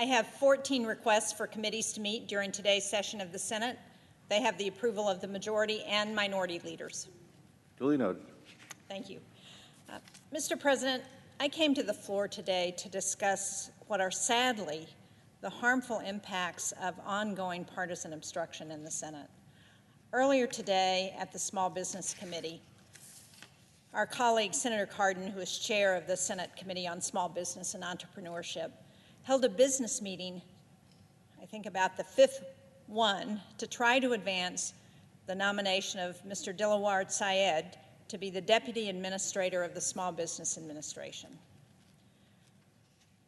I have 14 requests for committees to meet during today's session of the Senate. They have the approval of the majority and minority leaders. Duly noted. Thank you. Mr. President, I came to the floor today to discuss what are sadly the harmful impacts of ongoing partisan obstruction in the Senate. Earlier today at the Small Business Committee, our colleague Senator Cardin, who is chair of the Senate Committee on Small Business and Entrepreneurship, held a business meeting, I think about the fifth one, to try to advance the nomination of Mr. Dilawar Syed to be the Deputy Administrator of the Small Business Administration.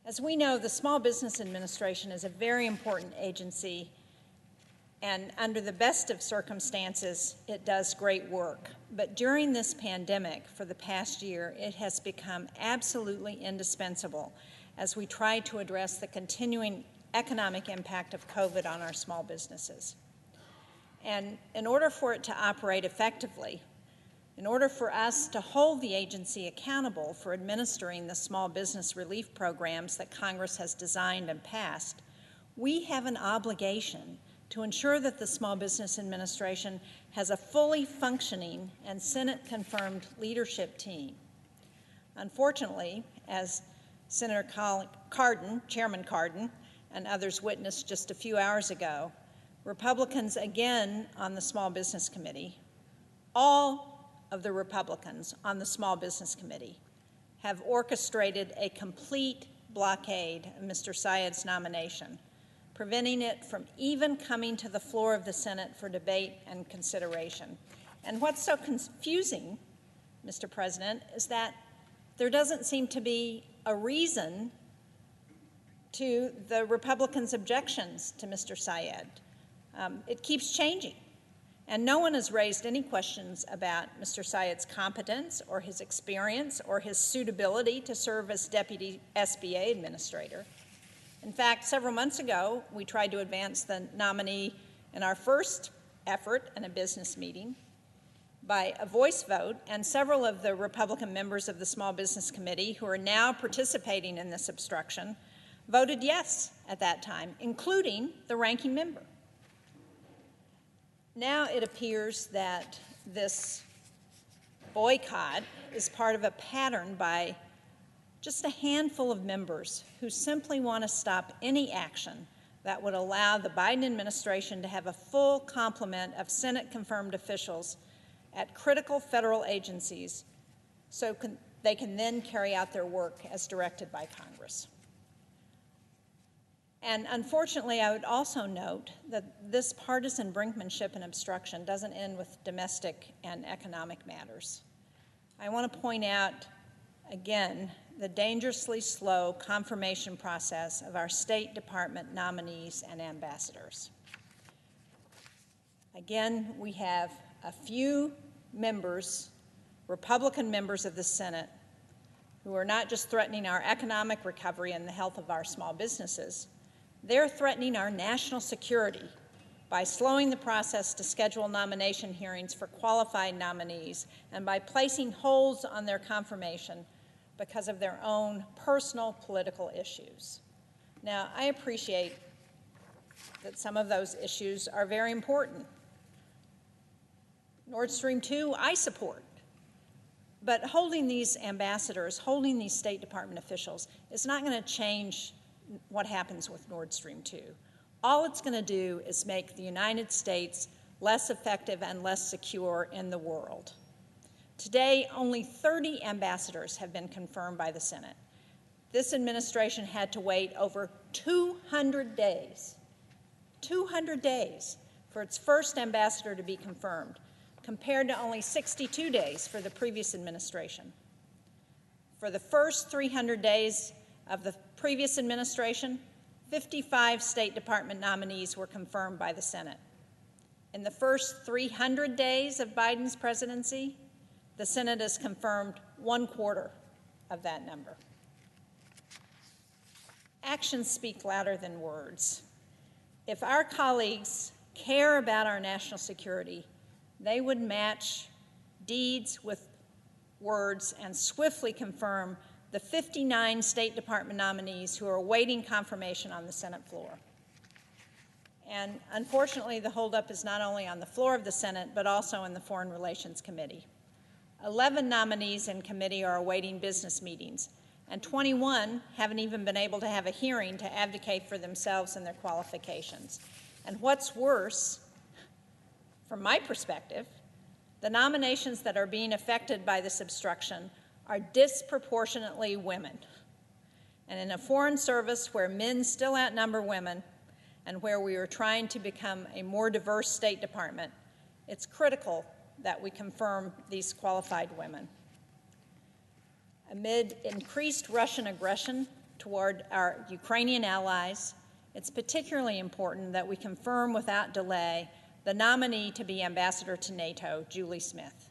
As we know, the Small Business Administration is a very important agency, and under the best of circumstances, it does great work. But during this pandemic, for the past year, it has become absolutely indispensable as we try to address the continuing economic impact of COVID on our small businesses. And in order for it to operate effectively, in order for us to hold the agency accountable for administering the small business relief programs that Congress has designed and passed, we have an obligation to ensure that the Small Business Administration has a fully functioning and Senate-confirmed leadership team. Unfortunately, as Senator Cardin, Chairman Cardin, and others witnessed just a few hours ago, Republicans again on the Small Business Committee, all of the Republicans on the Small Business Committee have orchestrated a complete blockade of Mr. Syed's nomination, preventing it from even coming to the floor of the Senate for debate and consideration. And what's so confusing, Mr. President, is that there doesn't seem to be a reason to the Republicans' objections to Mr. Syed. It keeps changing, and no one has raised any questions about Mr. Syed's competence or his experience or his suitability to serve as Deputy SBA Administrator. In fact, several months ago, we tried to advance the nominee in our first effort in a business meeting by a voice vote, and several of the Republican members of the Small Business Committee, who are now participating in this obstruction, voted yes at that time, including the ranking member. Now it appears that this boycott is part of a pattern by just a handful of members who simply want to stop any action that would allow the Biden administration to have a full complement of Senate-confirmed officials at critical federal agencies so they can then carry out their work as directed by Congress. And unfortunately, I would also note that this partisan brinkmanship and obstruction doesn't end with domestic and economic matters. I want to point out, again, the dangerously slow confirmation process of our State Department nominees and ambassadors. Again, we have a few members, Republican members of the Senate, who are not just threatening our economic recovery and the health of our small businesses, they're threatening our national security by slowing the process to schedule nomination hearings for qualified nominees and by placing holds on their confirmation because of their own personal political issues. Now, I appreciate that some of those issues are very important. Nord Stream 2, I support. But holding these ambassadors, holding these State Department officials is not going to change what happens with Nord Stream 2. All it's going to do is make the United States less effective and less secure in the world. Today, only 30 ambassadors have been confirmed by the Senate. This administration had to wait over 200 days, 200 days for its first ambassador to be confirmed, compared to only 62 days for the previous administration. For the first 300 days of the previous administration, 55 State Department nominees were confirmed by the Senate. In the first 300 days of Biden's presidency, the Senate has confirmed 1/4 of that number. Actions speak louder than words. If our colleagues care about our national security, they would match deeds with words and swiftly confirm the 59 State Department nominees who are awaiting confirmation on the Senate floor. And unfortunately, the holdup is not only on the floor of the Senate, but also in the Foreign Relations Committee. 11 nominees in committee are awaiting business meetings, and 21 haven't even been able to have a hearing to advocate for themselves and their qualifications. And what's worse, from my perspective, the nominations that are being affected by this obstruction are disproportionately women. And in a foreign service where men still outnumber women and where we are trying to become a more diverse State Department, it's critical that we confirm these qualified women. Amid increased Russian aggression toward our Ukrainian allies, it's particularly important that we confirm without delay the nominee to be ambassador to NATO, Julie Smith.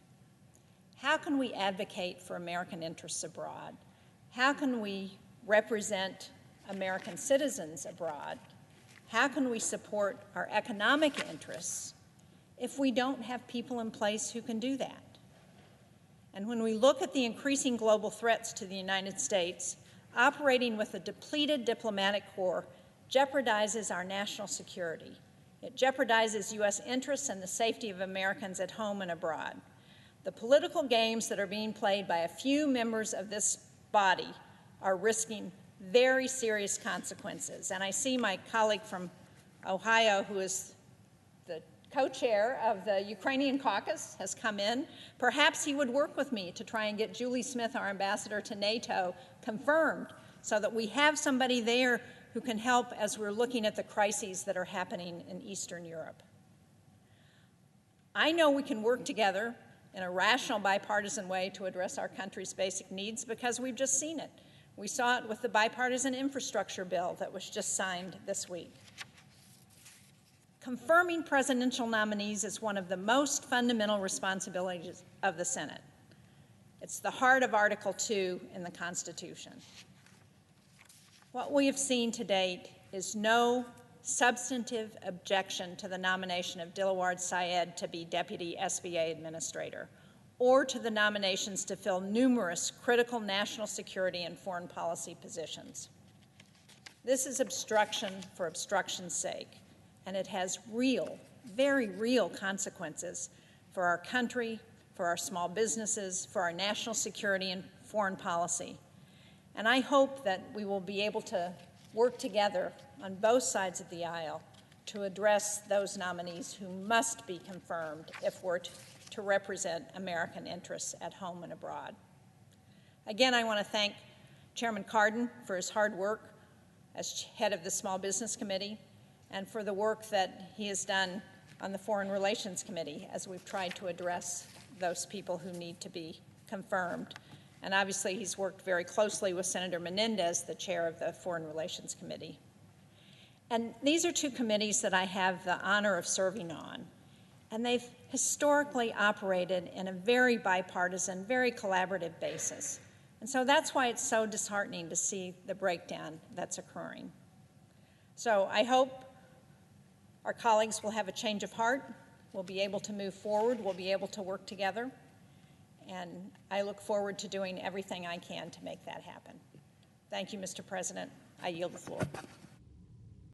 How can we advocate for American interests abroad? How can we represent American citizens abroad? How can we support our economic interests if we don't have people in place who can do that? And when we look at the increasing global threats to the United States, operating with a depleted diplomatic corps jeopardizes our national security. It jeopardizes U.S. interests and the safety of Americans at home and abroad. The political games that are being played by a few members of this body are risking very serious consequences. And I see my colleague from Ohio, who is the co-chair of the Ukrainian caucus, has come in. Perhaps he would work with me to try and get Julie Smith, our ambassador to NATO, confirmed so that we have somebody there who can help as we're looking at the crises that are happening in Eastern Europe. I know we can work together in a rational, bipartisan way to address our country's basic needs because we've just seen it. We saw it with the bipartisan infrastructure bill that was just signed this week. Confirming presidential nominees is one of the most fundamental responsibilities of the Senate. It's the heart of Article 2 in the Constitution. What we have seen to date is no substantive objection to the nomination of Dilawar Syed to be Deputy SBA Administrator, or to the nominations to fill numerous critical national security and foreign policy positions. This is obstruction for obstruction's sake, and it has real, very real consequences for our country, for our small businesses, for our national security and foreign policy. And I hope that we will be able to work together on both sides of the aisle to address those nominees who must be confirmed if we're to represent American interests at home and abroad. Again, I want to thank Chairman Cardin for his hard work as head of the Small Business Committee and for the work that he has done on the Foreign Relations Committee as we've tried to address those people who need to be confirmed. And obviously, he's worked very closely with Senator Menendez, the chair of the Foreign Relations Committee. And these are two committees that I have the honor of serving on. And they've historically operated in a very bipartisan, very collaborative basis. And so that's why it's so disheartening to see the breakdown that's occurring. So I hope our colleagues will have a change of heart. We'll be able to move forward. We'll be able to work together. And I look forward to doing everything I can to make that happen. Thank you, Mr. President. I yield the floor.